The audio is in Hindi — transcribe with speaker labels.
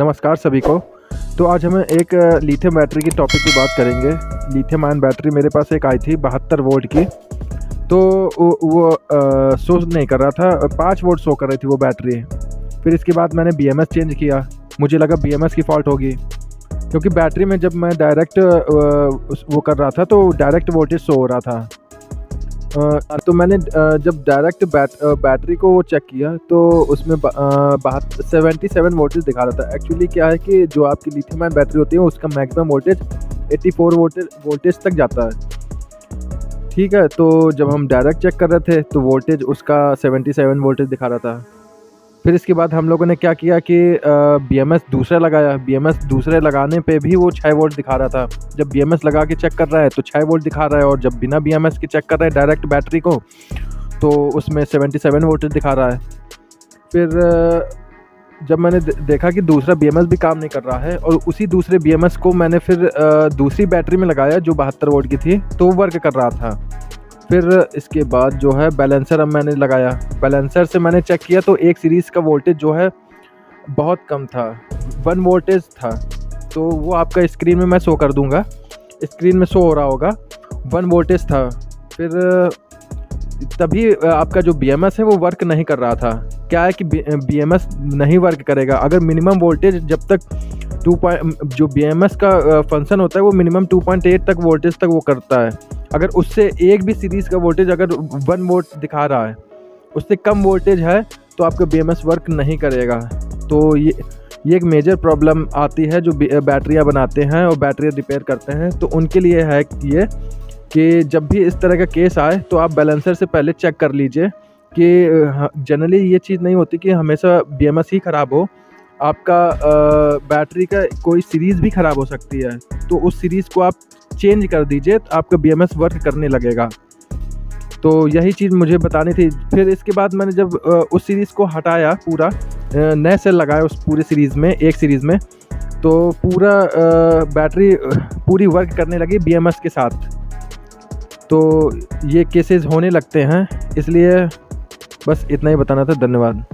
Speaker 1: नमस्कार सभी को। तो आज हम एक लिथियम बैटरी की टॉपिक की बात करेंगे। लिथियम आयन बैटरी मेरे पास एक आई थी 72 वोल्ट की। तो वो शो नहीं कर रहा था, 5 वोल्ट शो कर रही थी वो बैटरी। फिर इसके बाद मैंने BMS चेंज किया। मुझे लगा BMS की फ़ॉल्ट होगी, क्योंकि बैटरी में जब मैं डायरेक्ट वो कर रहा था तो डायरेक्ट वोल्टेज शो हो रहा था। तो मैंने जब डायरेक्ट बैटरी को चेक किया तो उसमें 77 वोल्टेज दिखा रहा था। एक्चुअली क्या है कि जो आपकी लिथियम आयन बैटरी होती है उसका मैक्सिमम वोल्टेज 84 वोल्टेज तक जाता है। ठीक है, तो जब हम डायरेक्ट चेक कर रहे थे तो वोल्टेज उसका 77 वोल्टेज दिखा रहा था। फिर इसके बाद हम लोगों ने क्या किया कि BMS दूसरा लगाया। BMS दूसरे लगाने पे भी वो 6 वोल्ट दिखा रहा था। जब BMS लगा के चेक कर रहा है तो 6 वोल्ट दिखा रहा है, और जब बिना BMS के चेक कर रहा है डायरेक्ट बैटरी को तो उसमें 77 वोल्टेज दिखा रहा है। फिर जब मैंने देखा कि दूसरा BMS भी काम नहीं कर रहा है, और उसी दूसरे BMS को मैंने फिर दूसरी बैटरी में लगाया जो 72 वोल्ट की थी, तो वो वर्क कर रहा था। फिर इसके बाद जो है बैलेंसर अब मैंने लगाया। बैलेंसर से मैंने चेक किया तो एक सीरीज़ का वोल्टेज जो है बहुत कम था, 1 वोल्टेज था। तो वो आपका स्क्रीन में मैं शो कर दूंगा, स्क्रीन में शो हो रहा होगा, 1 वोल्टेज था। फिर तभी आपका जो BMS है वो वर्क नहीं कर रहा था। क्या है कि BMS नहीं वर्क करेगा अगर मिनिमम वोल्टेज जब तक जो BMS का फंक्शन होता है वो मिनिमम 2.8 तक वोल्टेज तक वो करता है। अगर उससे एक भी सीरीज़ का वोल्टेज अगर 1 वोल्ट दिखा रहा है, उससे कम वोल्टेज है, तो आपका BMS वर्क नहीं करेगा। तो ये एक मेजर प्रॉब्लम आती है जो बैटरियाँ बनाते हैं और बैटरी रिपेयर करते हैं। तो उनके लिए है ये कि जब भी इस तरह का केस आए तो आप बैलेंसर से पहले चेक कर लीजिए कि जनरली ये चीज़ नहीं होती कि हमेशा BMS ही ख़राब हो, आपका बैटरी का कोई सीरीज़ भी ख़राब हो सकती है। तो उस सीरीज़ को आप चेंज कर दीजिए तो आपका BMS वर्क करने लगेगा। तो यही चीज़ मुझे बतानी थी। फिर इसके बाद मैंने जब उस सीरीज़ को हटाया, पूरा नए सेल लगाया उस पूरे सीरीज़ में, एक सीरीज़ में, तो पूरा बैटरी पूरी वर्क करने लगी BMS के साथ। तो ये केसेस होने लगते हैं, इसलिए बस इतना ही बताना था। धन्यवाद।